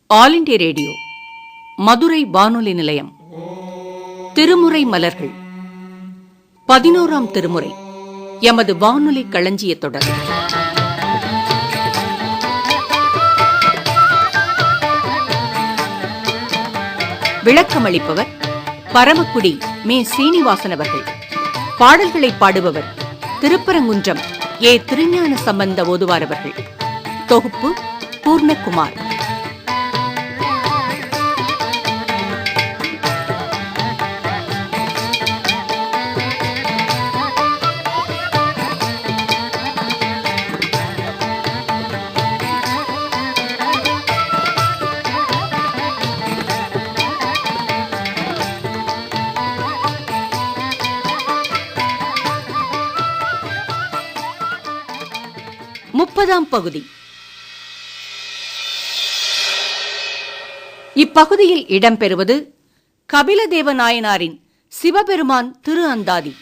All India radio Madurai வானொலி நிலையம். திருமுறை மலர்கள் 11ஆம் திருமுறை எமது வானொலி களஞ்சிய தொடர். விளக்கமளிப்பவர் பரமக்குடி மே. சீனிவாசன் அவர்கள். பாடல்களை பாடுபவர் திருப்பரங்குன்றம் ஏ. திருஞான சம்பந்த ஓதுவார் அவர்கள். தொகுப்பு பூர்ணகுமார். முப்பதாம் பகுதி. இப்பகுதியில் இடம்பெறுவது கபிலதேவ நாயனாரின் சிவபெருமான் திரு அந்தாதி.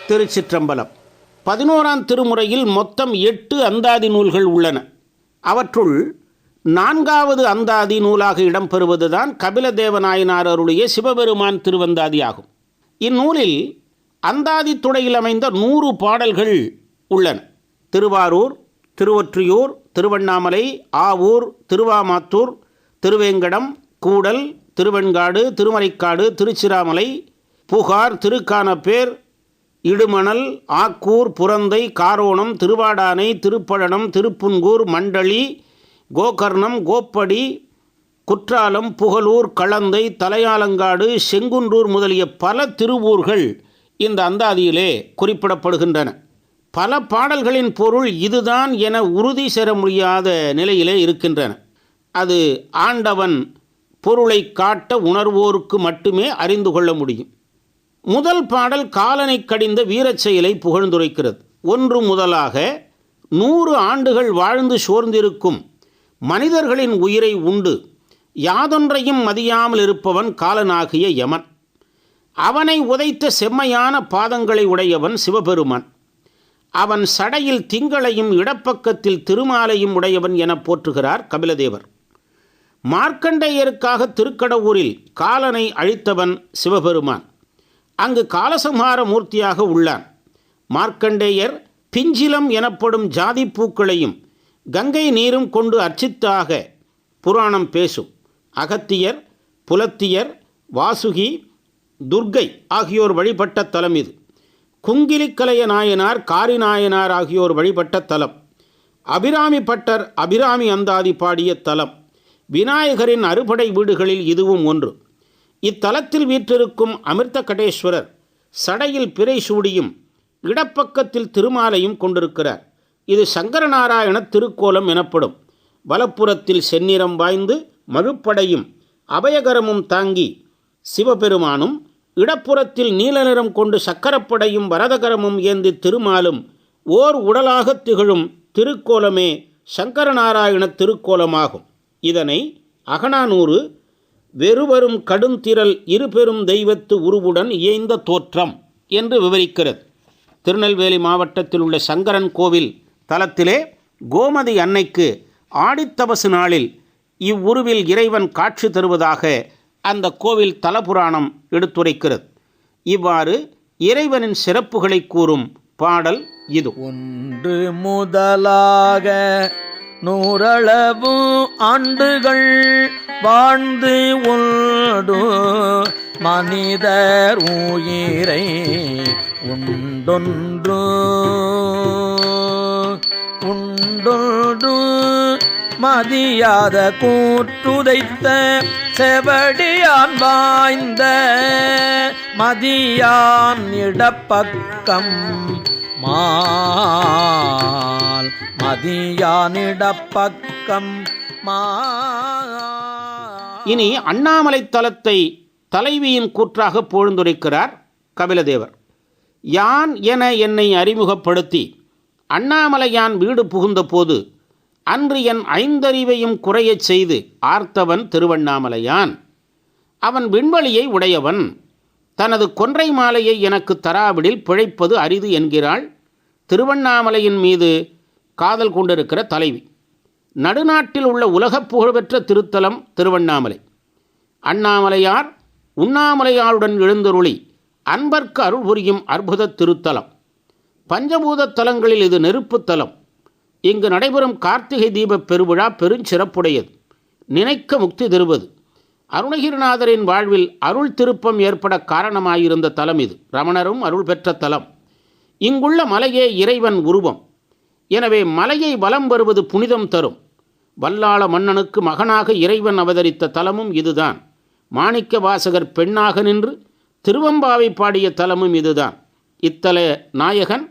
திருச்சிற்றம்பலம். 11ஆம் திருமுறையில் மொத்தம் 8 அந்தாதி நூல்கள் உள்ளன. அவற்றுள் 4வது அந்தாதி நூலாக இடம்பெறுவதுதான் கபிலதேவ நாயனார் அருளிய சிவபெருமான் திருவந்தாதி ஆகும். இந்நூலில் அந்தாதி துணையில் அமைந்த 100 பாடல்கள் உள்ளன. திருவாரூர், திருவொற்றியூர், திருவண்ணாமலை, ஆவூர், திருவாமாத்தூர், திருவேங்கடம், கூடல், திருவெண்காடு, திருமறைக்காடு, திருச்சிராமலை, புகார், திருக்கானப்பேர், இடுமணல், ஆக்கூர், புரந்தை, காரோணம், திருவாடானை, திருப்பழனம், திருப்புன்கூர், மண்டலி, கோகர்ணம், கோப்படி, குற்றாலம், புகலூர், களந்தை, தலையாலங்காடு, செங்குன்றூர் முதலிய பல திருவூர்கள் இந்த அந்தாதியிலே குறிப்பிடப்படுகின்றன. பல பாடல்களின் பொருள் இதுதான் என உறுதி பெற முடியாத நிலையிலே இருக்கின்றன. அது ஆண்டவன் பொருளை காட்ட உணர்வோருக்கு மட்டுமே அறிந்து கொள்ள முடியும். முதல் பாடல் காலனை கடிந்த வீரச் செயலை புகழ்ந்துரைக்கிறது. 1 முதலாக 100 ஆண்டுகள் வாழ்ந்து சோர்ந்திருக்கும் மனிதர்களின் உயிரை உண்டு யாதொன்றையும் மதியாமல் இருப்பவன் காலனாகிய யமன். அவனை உதைத்த செம்மையான பாதங்களை உடையவன் சிவபெருமான். அவன் சடையில் திங்களையும் இடப்பக்கத்தில் திருமாலையும் உடையவன் என போற்றுகிறார் கபிலதேவர். மார்க்கண்டேயருக்காக திருக்கடவூரில் காலனை அழித்தவன் சிவபெருமான். அங்கு காலசம்ஹார மூர்த்தியாக உள்ளான். மார்க்கண்டேயர் பிஞ்சிலம் எனப்படும் ஜாதி பூக்களையும் கங்கை நீரும் கொண்டு அர்ச்சித்தாக புராணம் பேசும். அகத்தியர், புலத்தியர், வாசுகி, துர்க்கை ஆகியோர் வழிபட்ட தலம் இது. குங்கிலிக்கலைய நாயனார், காரிநாயனார் ஆகியோர் வழிபட்ட தலம். அபிராமி பட்டர் அபிராமி அந்தாதி பாடிய தலம். விநாயகரின் அறுபடை வீடுகளில் இதுவும் ஒன்று. இத்தலத்தில் வீற்றிருக்கும் அமிர்த கடேஸ்வரர் சடையில் பிறை சூடியும் இடப்பக்கத்தில் திருமாலையும் கொண்டிருக்கிறார். இது சங்கரநாராயண திருக்கோலம் எனப்படும். வலப்புறத்தில் செந்நிறம் வாய்ந்து மழுப்படையும் அபயகரமும் தாங்கி சிவபெருமானும், இடப்புறத்தில் நீல நிறம் கொண்டு சக்கரப்படையும் வரதகரமும் ஏந்தி திருமாலும் ஓர் உடலாக திகழும் திருக்கோலமே சங்கரநாராயண திருக்கோலமாகும். இதனை அகநானூறு வெறுவரும் கடுந்திரல் இருபெரும் தெய்வத்து உருவுடன் இயைந்த தோற்றம் என்று விவரிக்கிறது. திருநெல்வேலி மாவட்டத்தில் உள்ள சங்கரன் கோவில் தலத்திலே கோமதி அன்னைக்கு ஆடித்தபசு நாளில் இவ்வுருவில் இறைவன் காட்சி தருவதாக அந்த கோவில் தலபுராணம் எடுத்துரைக்கிறது. இவ்வாறு இறைவனின் சிறப்புகளை கூறும் பாடல் இது. 1 முதலாக 100 ஆண்டுகள் வாழ்ந்து உண்டு மனிதர் உயிரை உண்டொன்று மதியாத கூற்றுதைத்த செவடியான் வாய்ந்த மதியான் இடப்பக்கம் மால் மதியான் இடப்பக்கம் மால். இனி அண்ணாமலை தலத்தை தலைவியின் கூற்றாக புகழ்ந்துரைக்கிறார் கபிலதேவர். யான் என என்னை அறிமுகப்படுத்தி அண்ணாமலையான் வீடு புகுந்த போது அன்று என் 5 அறிவையும் குறையச் செய்து ஆர்த்தவன் திருவண்ணாமலையான். அவன் விண்வெளியை உடையவன். தனது கொன்றை மாலையை எனக்கு தராவிடில் பிழைப்பது அரிது என்கிறாள் திருவண்ணாமலையின் மீது காதல் கொண்டிருக்கிற தலைவி. நடுநாட்டில் உள்ள உலகப் புகழ்பெற்ற திருத்தலம் திருவண்ணாமலை. அண்ணாமலையார் உண்ணாமலையாருடன் எழுந்தருளி அன்பர்க்கு அருள் புரியும் அற்புத திருத்தலம். பஞ்சபூத தலங்களில் இது நெருப்புத் தலம். இங்கு நடைபெறும் கார்த்திகை தீபப் பெருவிழா பெருஞ்சிறப்புடையது. நினைக்க முக்தி தருவது. அருணகிரிநாதரின் வாழ்வில் அருள் திருப்பம் ஏற்பட காரணமாயிருந்த தலம் இது. ரமணரும் அருள் பெற்ற தலம். இங்குள்ள மலையே இறைவன் உருவம். எனவே மலையை வலம் வருவது புனிதம் தரும். வல்லாள மன்னனுக்கு மகனாக இறைவன் அவதரித்த தலமும் இதுதான். மாணிக்க வாசகர் பெண்ணாக நின்று திருவம்பாவை பாடிய தலமும் இதுதான். இத்தல நாயகன்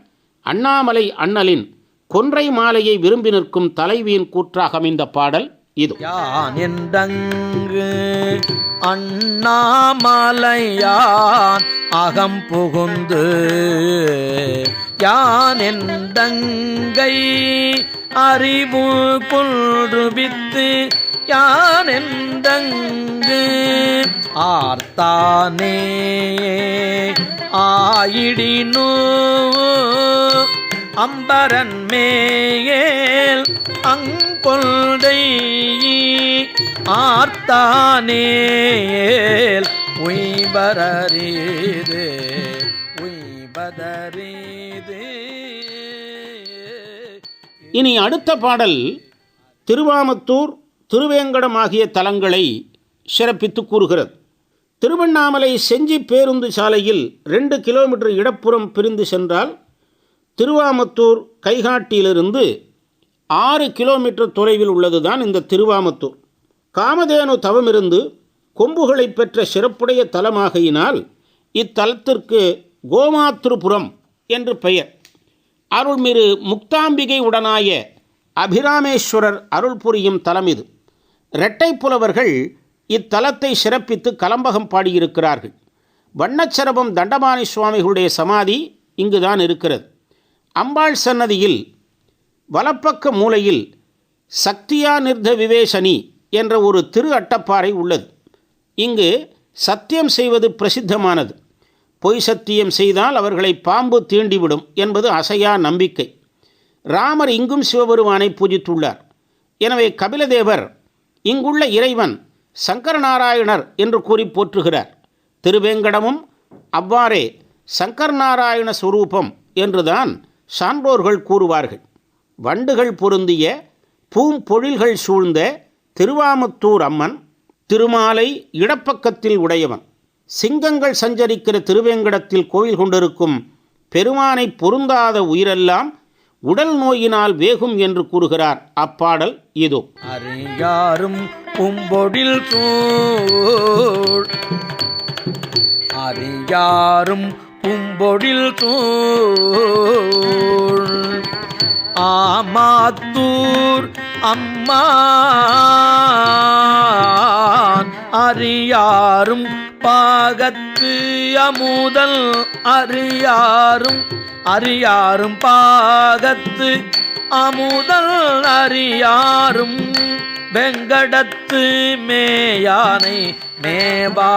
அண்ணாமலை அண்ணலின் கொன்றை மாலையை விரும்பி நிற்கும் தலைவியின் கூற்றாக அமைந்த பாடல் இது. யான் என்றங்கு அண்ணாமலையான் அகம் புகுந்து யான் என்றங்கை அறிவு கொள்றுவித்து யான் என்றங்கு ஆர்த்தானே ஆயிடினோ அம்பரன் மேல் அங்கொள்தை ஆர்த்தானேல் உய்பரீது உய்பதரீது. இனி அடுத்த பாடல் திருவாமத்தூர் திருவேங்கடம் ஆகிய தலங்களை சிறப்பித்து கூறுகிறது. திருவண்ணாமலை செஞ்சி பேருந்து சாலையில் 2 கிலோமீட்டர் இடப்புறம் பிரிந்து சென்றால் திருவாமத்தூர் கைகாட்டியிலிருந்து 6 கிலோமீட்டர் தொலைவில் உள்ளதுதான் இந்த திருவாமத்தூர். காமதேனு தவமிருந்து கொம்புகளை பெற்ற சிறப்புடைய தலமாகையினால் இத்தலத்திற்கு கோமாத்ருபுரம் என்று பெயர். அருள்மிகு முக்தாம்பிகை உடனாய அபிராமேஸ்வரர் அருள் புரியும் தலம் இது. இரட்டை புலவர்கள் இத்தலத்தை சிறப்பித்து கலம்பகம் பாடியிருக்கிறார்கள். வண்ணச்சரபம் தண்டபாணி சுவாமிகளுடைய சமாதி இங்குதான் இருக்கிறது. அம்பாள் சன்னதியில் வலப்பக்க மூலையில் சக்தியா நிர்த விவேசனி என்ற ஒரு திரு அட்டப்பாறை உள்ளது. இங்கு சத்தியம் செய்வது பிரசித்தமானது. பொய் சத்தியம் செய்தால் அவர்களை பாம்பு தீண்டிவிடும் என்பது அசையா நம்பிக்கை. ராமர் இங்கும் சிவபெருமானை பூஜித்துள்ளார். எனவே கபிலதேவர் இங்குள்ள இறைவன் சங்கரநாராயணர் என்று கூறி போற்றுகிறார். திருவேங்கடமும் அவ்வாறே சங்கரநாராயண சுரூபம் என்றுதான் சான்றோர்கள் கூறுவார்கள். வண்டுகள் பொருந்திய பூம்பொழில்கள் சூழ்ந்த திருவாமத்தூர் அம்மன் திருமாலை இடப்பக்கத்தில் உடையவன். சிங்கங்கள் சஞ்சரிக்கிற திருவேங்கடத்தில் கோவில் கொண்டிருக்கும் பெருமானை பொருந்தாத உயிரெல்லாம் உடல் நோயினால் வேகும் என்று கூறுகிறார் அப்பாடல் இதோ. அறியாரும் பூம்பொழில் சூழ் அறியாரும் பூம்பொழில் சூழ் ஆமாத்தூர் அம்மான் அறியாரும் பாகத்து அமுதல் அறியாரும் பாகத்து அமுதல் அறியாரும் வெங்கடத்து மேயானை மேபா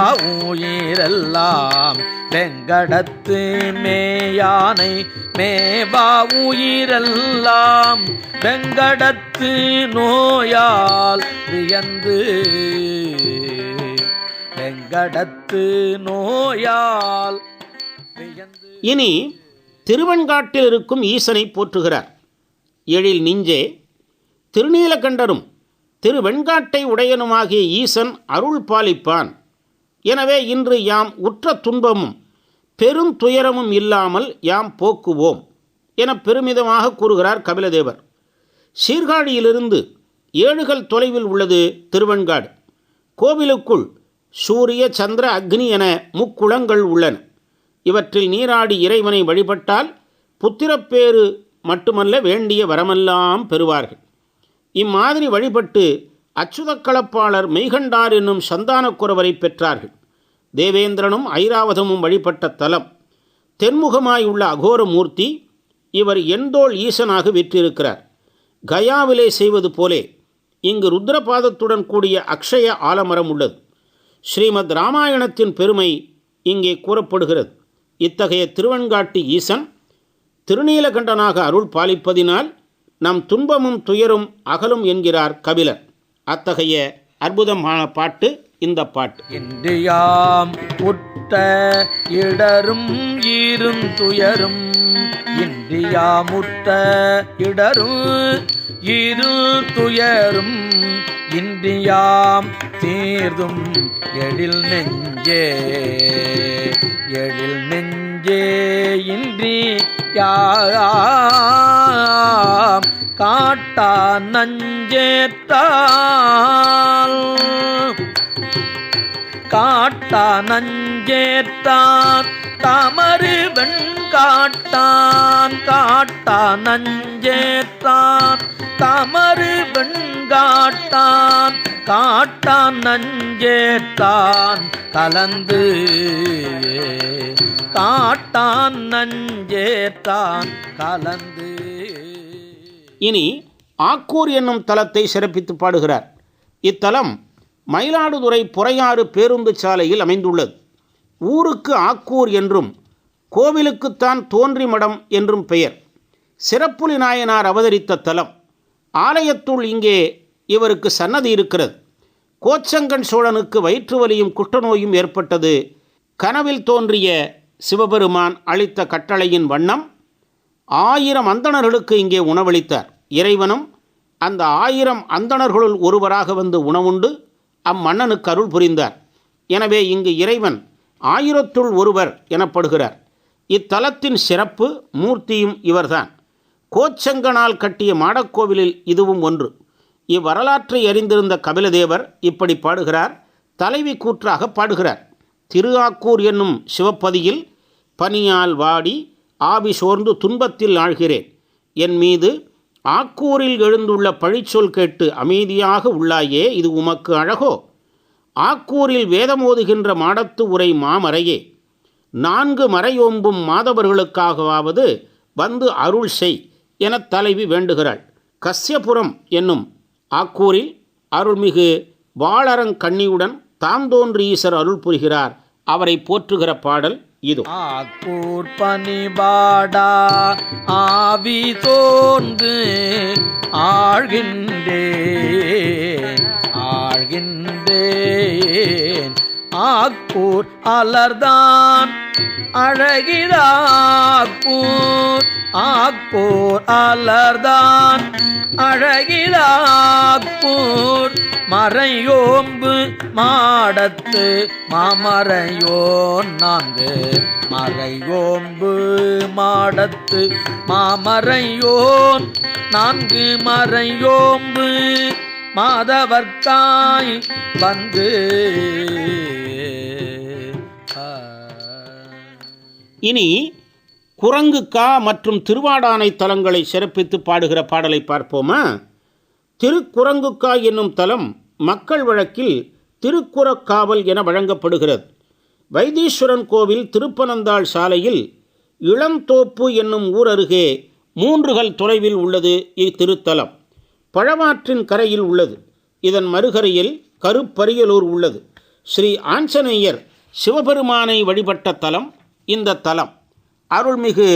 உயிரெல்லாம் வெங்கடத்து மேயானை மேபா உயிரெல்லாம் வெங்கடத்து நோயால் வியந்து வெங்கடத்து நோயால் வியந்து. இனி திருவெண்காட்டில் இருக்கும் ஈசனை போற்றுகிறார். எழில் நெஞ்சே, திருநீலகண்டரும் திருவெண்காட்டை உடையனுமாகிய ஈசன் அருள் பாலிப்பான். எனவே இன்று யாம் உற்ற துன்பமும் பெருந்துயரமும் இல்லாமல் யாம் போக்குவோம் என பெருமிதமாக கூறுகிறார் கபிலதேவர். சீர்காழியிலிருந்து 7 கல் தொலைவில் உள்ளது திருவெண்காடு. கோவிலுக்குள் சூரிய சந்திர அக்னி என முக்குளங்கள் உள்ளன. இவற்றில் நீராடி இறைவனை வழிபட்டால் புத்திரப்பேறு மட்டுமல்ல வேண்டிய வரமெல்லாம் பெறுவார்கள். இம்மாதிரி வழிபட்டு அச்சுதக்களப்பாளர் மெய்கண்டார் என்னும் சந்தானக்குறவரை பெற்றார்கள். தேவேந்திரனும் ஐராவதமும் வழிபட்ட தலம். தென்முகமாயுள்ள அகோரமூர்த்தி இவர் எண்தோள் ஈசனாக வீற்றிருக்கிறார். கயாவிலே செய்வது போலே இங்கு ருத்ரபாதத்துடன் கூடிய அக்ஷய ஆலமரம் உள்ளது. ஸ்ரீமத் ராமாயணத்தின் பெருமை இங்கே கூறப்படுகிறது. இத்தகைய திருவெண்காட்டு ஈசன் திருநீலகண்டனாக அருள் பாலிப்பதினால் நம் துன்பமும் துயரும் அகலும் என்கிறார் கபிலர். அத்தகைய அற்புதமான பாட்டு இந்த பாட்டு. இன்றியாம் உற்ற இடரும் இருந்துயரும், இன்றியாமுற்ற இடரும் இருந்துயரும், இன்றியாம் தீர்ந்தும் எழில் நெஞ்சே, எழில் நெஞ்சே இன்றி யாம் காட்டா நஞ்சேத்தால், காட்டா நஞ்சேத்தான் தமறு வெண்காட்டான், காட்டா நஞ்சேத்தான் தமறு வெண்காட்டான், காட்டான் நஞ்சேத்தான் கலந்து, காட்டான் நஞ்சேத்தான் கலந்து. இனி ஆக்கூர் என்னும் தலத்தை சிறப்பித்து பாடுகிறார். இத்தலம் மயிலாடுதுறை பொறையாறு பேருந்து சாலையில் அமைந்துள்ளது. ஊருக்கு ஆக்கூர் என்றும் கோவிலுக்குத்தான் தோன்றி மடம் என்றும் பெயர். சிறப்புலி நாயனார் அவதரித்த தலம். ஆலயத்துள் இங்கே இவருக்கு சன்னதி இருக்கிறது. கோச்சங்கன் சோழனுக்கு வயிற்று வலியும் குஷ்டநோயும் ஏற்பட்டது. கனவில் தோன்றிய சிவபெருமான் அளித்த கட்டளையின் வண்ணம் 1000 அந்தணர்களுக்கு இங்கே உணவளித்தார். இறைவனும் அந்த 1000 அந்தணர்களுள் ஒருவராக வந்து உணவுண்டு அம்மன்னனுக்கு அருள் புரிந்தார். எனவே இங்கு இறைவன் 1000த்துள் ஒருவர் எனப்படுகிறார். இத்தலத்தின் சிறப்பு மூர்த்தியும் இவர்தான். கோச்சங்கனால் கட்டிய மாடக்கோவிலில் இதுவும் ஒன்று. இவ்வரலாற்றை அறிந்திருந்த கபிலதேவர் இப்படி பாடுகிறார். தலைவி கூற்றாக பாடுகிறார். திரு ஆக்கூர் என்னும் சிவப்பதியில் பனியால் வாடி ஆவி சோர்ந்து துன்பத்தில் ஆழ்கிறேன். என் மீது ஆக்கூரில் எழுந்துள்ள பழிச்சொல் கேட்டு அமைதியாக உள்ளாயே, இது உமக்கு அழகோ? ஆக்கூரில் வேதமோதுகின்ற மாடத்து உரை மாமறையே, 4 மறையோம்பும் மாதவர்களுக்காகவாவது வந்து அருள் செய் எனத் தலைவி வேண்டுகிறாள். கஸ்யபுரம் என்னும் ஆக்கூரில் அருள்மிகு வாளரங்கண்ணியுடன் தாம் தோன்றி ஈசர் அருள் புரிகிறார். அவரை போற்றுகிற பாடல் இது. ஆக்கூர் பனிபாடா ஆவி தோன்று ஆழ்கின்றேன், ஆழ்கின்றேன். ஆக்கூர் அலர்தான் அழகிதாக்கூர், ஆக்கூர் அலர்தான் அழகிதாக்கூர். மறையோம்பு மாடத்து மாமறையோன் 4, மறையோம்பு மாடத்து மாமறையோன் 4, மறையோம்பு மாதவர்க்காய் வந்து. இனி குரங்குக்கா மற்றும் திருவாடானை தலங்களை சிறப்பித்து பாடுகிற பாடலை பார்ப்போமா? திருக்குரங்குக்கா என்னும் தலம் மக்கள் வழக்கில் திருக்குறக்காவல் என வழங்கப்படுகிறது. வைத்தீஸ்வரன் கோவில் திருப்பனந்தாள் சாலையில் இளந்தோப்பு என்னும் ஊர் அருகே 3 கல் தொலைவில் உள்ளது இத்திருத்தலம். பழவாற்றின் கரையில் உள்ளது. இதன் மறுகரையில் கருப்பரியலூர் உள்ளது. ஸ்ரீ ஆஞ்சநேயர் சிவபெருமானை வழிபட்ட தலம் இந்த தலம். அருள்மிகு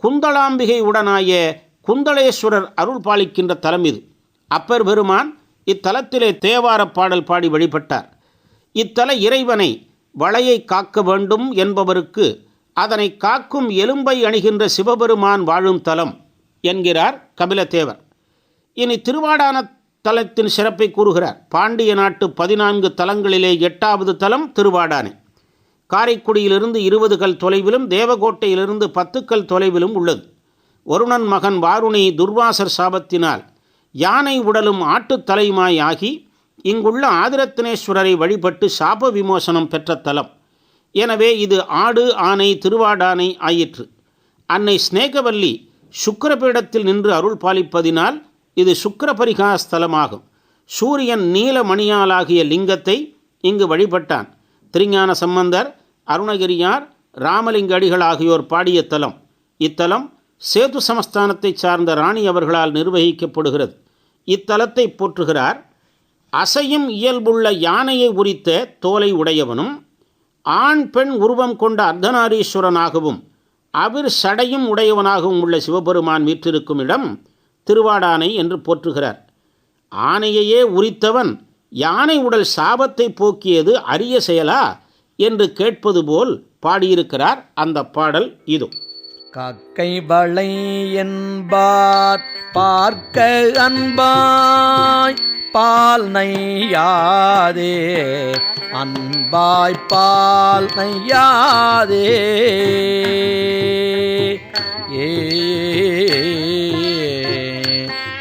குந்தளாம்பிகை உடனாய குந்தளேஸ்வரர் அருள் பாலிக்கின்ற தலம் இது. அப்பர் பெருமான் இத்தலத்திலே தேவார பாடல் பாடி வழிபட்டார். இத்தல இறைவனை வளையை காக்க வேண்டும் என்பவருக்கு அதனை காக்கும் எலும்பை அணிகின்ற சிவபெருமான் வாழும் தலம் என்கிறார் கபிலதேவர். இனி திருவாடான தலத்தின் சிறப்பை கூறுகிறார். பாண்டிய நாட்டு 14 தலங்களிலே 8வது தலம் திருவாடானை. காரைக்குடியிலிருந்து 20 கல் தொலைவிலும் தேவகோட்டையிலிருந்து 10 கல் தொலைவிலும் உள்ளது. வருணன் மகன் வாருணி துர்வாசர் சாபத்தினால் யானை உடலும் ஆட்டுத் தலையுமாய் ஆகி இங்குள்ள ஆதிரத்னேஸ்வரரை வழிபட்டு சாப விமோசனம் பெற்ற தலம். எனவே இது ஆடு ஆனை திருவாடானை ஆயிற்று. அன்னை ஸ்நேகவல்லி சுக்கிரபீடத்தில் நின்று அருள் பாலிப்பதினால் இது சுக்கிரபரிகாஸ்தலமாகும். சூரியன் நீலமணியாலாகிய லிங்கத்தை இங்கு வழிபட்டான். திருஞான சம்பந்தர், அருணகிரியார், ராமலிங்க அடிகள் ஆகியோர் பாடிய தலம். இத்தலம் சேது சமஸ்தானத்தை சார்ந்த ராணி அவர்களால் நிர்வகிக்கப்படுகிறது. இத்தலத்தை போற்றுகிறார். அசையும் இயல்புள்ள யானையை உரித்த தோலை உடையவனும் ஆண் பெண் உருவம் கொண்ட அர்த்தநாரீஸ்வரனாகவும் அவிர் சடையும் உடையவனாகவும் உள்ள சிவபெருமான் வீற்றிருக்கும் இடம் திருவாடானை என்று போற்றுகிறார். ஆனையையே உரித்தவன் யானை உடல் சாபத்தை போக்கியது அரிய செயலா என்று கேட்பது போல் பாடியிருக்கிறார். அந்த பாடல் இது. கக்கை வளை என்பார் பார்க்க அன்பாய் பால் நையாதே, அன்பாய் பால் நையாதே. ஏ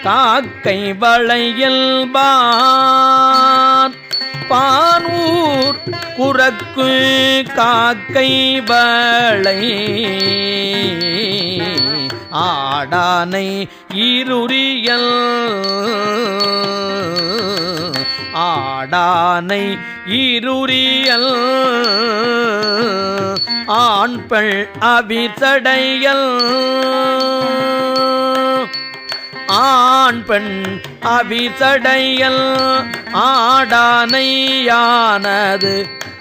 காக்கை வளையல்பான் பானூர் குரக்கு காக்கை வளை ஆடானை இருரியல் ஆடானை இருரியல் ஆண் பெண் அபிசடையல் ஆண் பெண் அபிசடையல் ஆடானையானது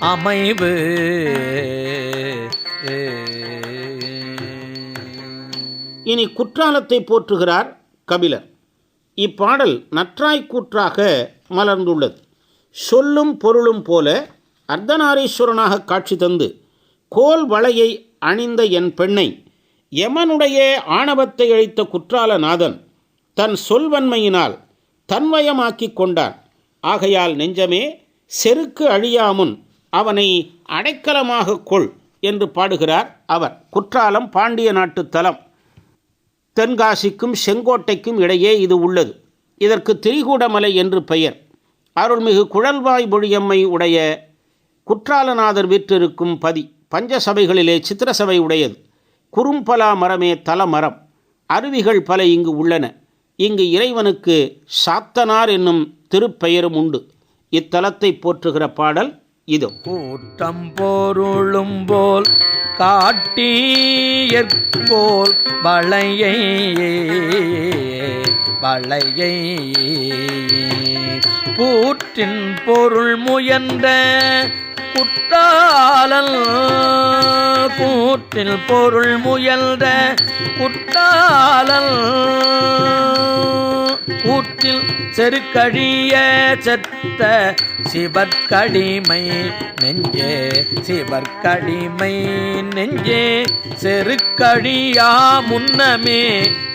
அமைவு. இனி குற்றாலத்தை போற்றுகிறார் கபிலர். இப்பாடல் நற்றாய்க்கூற்றாக மலர்ந்துள்ளது. சொல்லும் பொருளும் போல அர்த்தநாரீஸ்வரனாக காட்சி தந்து கோல் வளையை அணிந்த என் பெண்ணை யமனுடைய ஆணவத்தை அழித்த குற்றாலநாதன் தன் சொல்வன்மையினால் தன்வயமாக்கிக் கொண்டான். ஆகையால் நெஞ்சமே செருக்கு அழியாமுன் அவனை அடைக்கலமாக கொள் என்று பாடுகிறார் அவர். குற்றாலம் பாண்டிய நாட்டு தலம். தென்காசிக்கும் செங்கோட்டைக்கும் இடையே இது உள்ளது. இதற்கு திரிகூடமலை என்று பெயர். அருள்மிகு குழல்வாய் பொழியம்மை உடைய குற்றாலநாதர் வீற்றிருக்கும் பதி பஞ்சசபைகளிலே சித்திரசபை உடையது. குறும்பலா மரமே தல மரம். அருவிகள் பல இங்கு உள்ளன. இங்கு இறைவனுக்கு சாத்தனார் என்னும் திருப்பெயரும் உண்டு. இத்தலத்தை போற்றுகிற பாடல் இது. கூட்டம் பொருளும் போல் காட்டியற்போல் வளையை வளையை கூற்றின் பொருள் முயன்ற குற்றாலல் கூற்றில் பொருள் முயன்ற குற்றாலல் கூற்றில் செருக்கழிய செத்த சிவற்கடிமை நெஞ்சே சிவற்கடிமை நெஞ்சே செருக்கழியா முன்னமே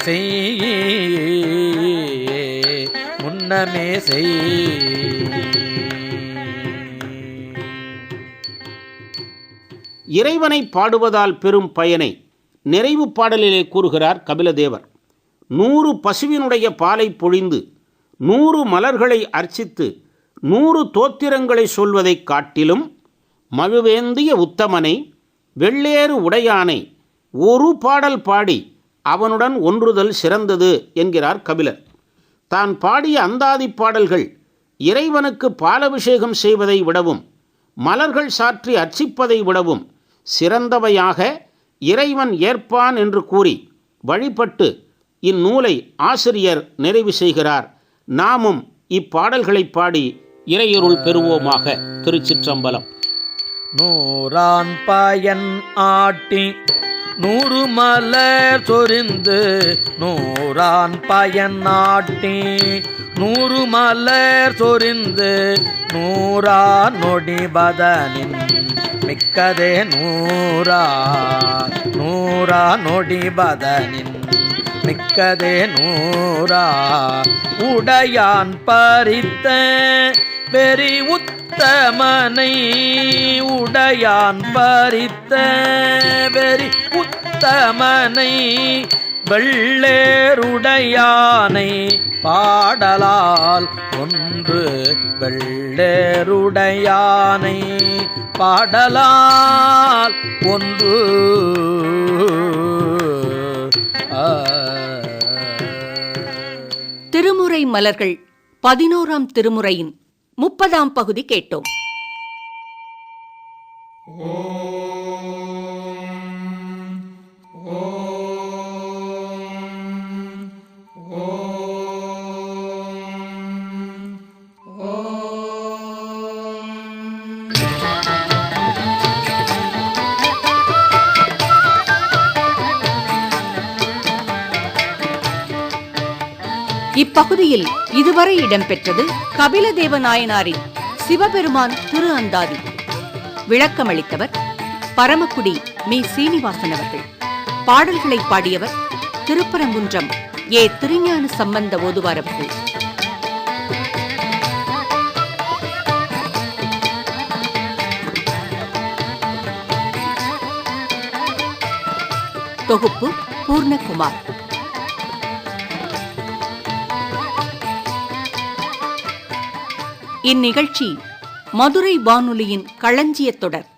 செய் முன்னமே செய். இறைவனை பாடுவதால் பெரும் பயனை நிறைவு பாடலிலே கூறுகிறார் கபிலதேவர். 100 பசுவினுடைய பாலை பொழிந்து 100 மலர்களை அர்ச்சித்து 100 தோத்திரங்களை சொல்வதைக் காட்டிலும் மழுவேந்திய உத்தமனை வெள்ளேறு உடையானை ஒரு பாடல் பாடி அவனுடன் ஒன்றுதல் சிறந்தது என்கிறார் கபிலர். தான் பாடிய அந்தாதி பாடல்கள் இறைவனுக்கு பாலபிஷேகம் செய்வதை விடவும் மலர்கள் சாற்றி அர்ச்சிப்பதை விடவும் சிறந்தவையாக இறைவன் ஏற்பான் என்று கூறி வழிபட்டு இந்நூலை ஆசிரியர் நிறைவு செய்கிறார். நாமும் இப்பாடல்களை பாடி இறையருள் பெறுவோமாக. திருச்சிற்றம்பலம். 100 பயன் ஆட்டி 100 மலர் சொரிந்து 100 பயன் ஆட்டி 100 மலர் சொரிந்து 100 நொடி பதனின் மிக்கதே 100 நொடி பதனின் மிக்கதே 100 உடையான் பறித்த வெறி உத்தமனை உடையான் பறித்த வெறி உத்தமனை வெள்ளேருடையானை பாடலால் ஒன்று வெள்ளேருடையானை பாடலால் ஒன்று. திருமுறை மலர்கள் 11ஆம் திருமுறையின் 30ஆம் பகுதி கேட்டோம். இப்பகுதியில் இதுவரை இடம்பெற்றது கபிலதேவ நாயனாரின் சிவபெருமான் திரு அந்தாதி. விளக்கமளித்தவர் பரமக்குடி மீ. சீனிவாசன் அவர்கள். பாடல்களை பாடியவர் திருப்பரங்குன்றம் ஏ. திருஞான சம்பந்த ஓதுவார் அவர்கள். தொகுப்பு பூர்ணகுமார். இந்நிகழ்ச்சி மதுரை வானொலியின் களஞ்சியத் தொடர்.